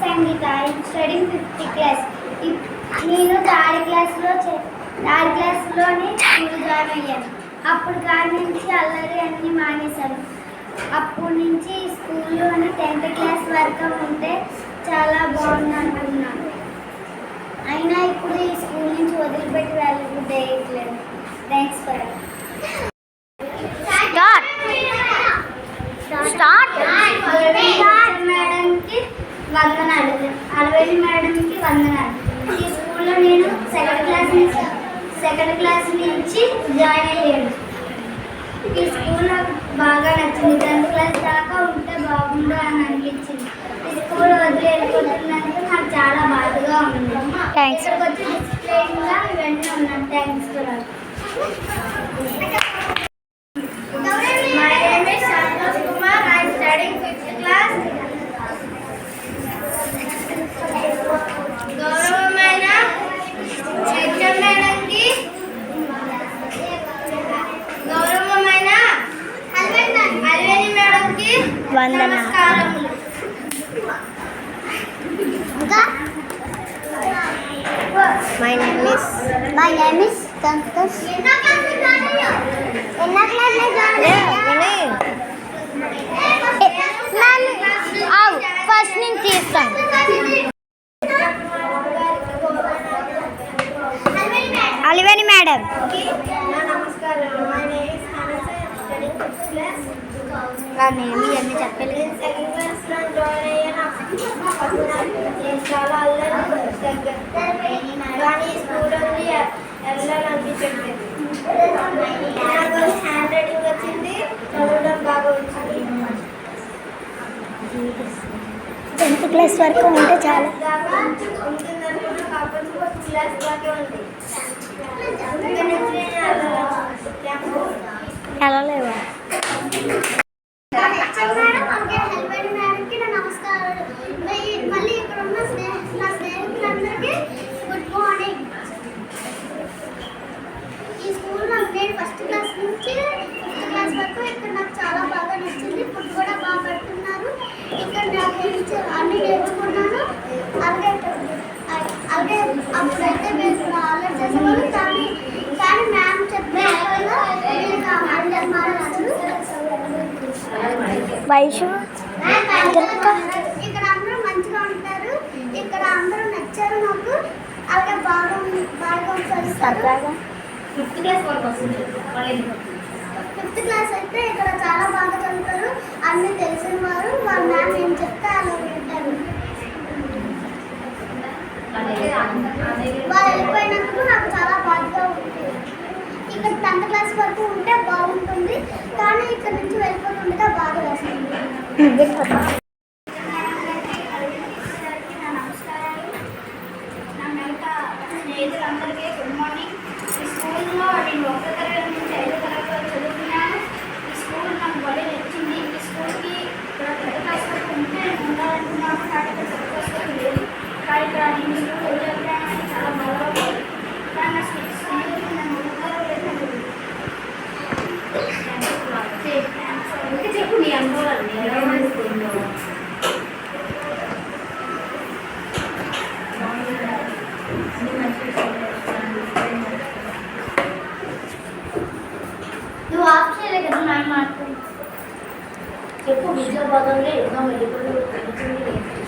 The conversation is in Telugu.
సంగీత. I am studying 5th class. నేను థర్డ్ క్లాస్లోనే స్కూల్ జాయిన్ అయ్యాను. అప్పుడు కాడి నుంచి అల్లరి అన్నీ మానేశాను. అప్పటి నుంచి స్కూల్లోని 10th క్లాస్ వరకు ఉంటే చాలా బాగుంది అనుకున్నాను. అయినా ఇప్పుడు ఈ స్కూల్ నుంచి వదిలిపెట్టి వెళ్ళలేదు. థ్యాంక్స్ ఫర్ మేడంకి వందనాలు. అలవేలి మేడంకి వందనాలు. ఈ స్కూల్లో నేను సెకండ్ క్లాస్ నుంచి జాయిన్ అయ్యాను. ఈ స్కూల్ నాకు బాగా నచ్చింది. 10th క్లాస్ దాకా ఉంటే బాగుండు అని అనిపించింది. ఈ స్కూల్ వదిలి వెళ్ళిపోతున్నందుకు నాకు చాలా బాధగా ఉంది. ఇక్కడికి వచ్చి డిసిప్లైన్గా ఇవన్నీ ఉన్నాను. Thanks for all. My name is Santosh Kumar. I am studying 5th class. గౌరవమైన హెచ్ఎం మేడంకి, గౌరవమైన అల్వేని మేడంకి నమస్కారములు. My name is Santosh. First నుంచి తీస్తాను. అలివేని మేడం. నేమి అన్నీ చెప్పలేదు. చాలా అల్లరి కానీ స్కూల్ వెళ్ళాలనిపించండి. నాకు హ్యాండ్ రైటింగ్ వచ్చింది, చదవడం బాగా వచ్చింది. 10th క్లాస్ వరకు ఉంటే చాలా ఉంటుందనుకున్నా, కాకపోతే 4th క్లాస్ దాకా ఉంది. వెళ్ళలేవా? నమస్కారాలు. మళ్ళీ ఇక్కడ ఉన్న నా స్నేహితులందరికీ గుడ్ మార్నింగ్. ఈ స్కూల్ నాకు నేను 1st క్లాస్ నుంచి 5th క్లాస్ వరకు ఇక్కడ నాకు చాలా బాగా నచ్చింది. ఫుడ్ కూడా బాగా పెడుతున్నారు. ఇక్కడ నాకు అన్ని నేర్చుకున్నాను. అలాగే అప్పుడైతే మేము అల్లరి చేసేవాళ్ళు. కానీ మ్యామ్ చెప్పే వైషు ఇక్కడ అందరూ మంచిగా ఉంటారు. ఇక్కడ అందరూ నచ్చారు నాకు. అలాగే బాగా సరదాగా 5th క్లాస్ అయితే ఇక్కడ చాలా బాగా చదువుతారు. అన్నీ తెలిసిన వారు. వాళ్ళ మ్యామ్ ఏం చెప్తే అలా వింటారు. వాళ్ళు వెళ్ళిపోయినందుకు నాకు చాలా బాధగా ఉంటుంది. ఇక్కడ 10th క్లాస్ వరకు ఉంటే బాగుంటుంది. కానీ ఇక్కడ నుంచి వెళ్ళిపోతుంటే బాధ వేస్తుంది. నమస్కారాలు. నా మిగతా స్నేహితులందరికీ గుడ్ మార్నింగ్. ఈ స్కూల్లో నేను 1వ తరగతి నుంచి 5వ తరగతి వరకు చదువుకున్నాను. ఈ స్కూల్ నాకు భలే నచ్చింది. ఈ స్కూల్కి ఇక్కడ 10th క్లాస్ వరకు ఉంటే నేను ఉండాలనుకున్నాను. కానీ ఇక్కడ 10th క్లాస్ వరకు లేదు. కానీ ఇక్కడ నేను స్కూల్ వదిలేకపోయానని చాలా బాధపడతాను. కానీ నా స్నేహితులు నన్ను ఉంటారో లేదో చెప్పు నీ అనుభవాన్ని. నువ్వు ఆఫ్ చేయలే కదా మ్యామ్. చెప్పు విద్యాబాధంలో ఎగ్జామ్ వెళ్ళిపోయి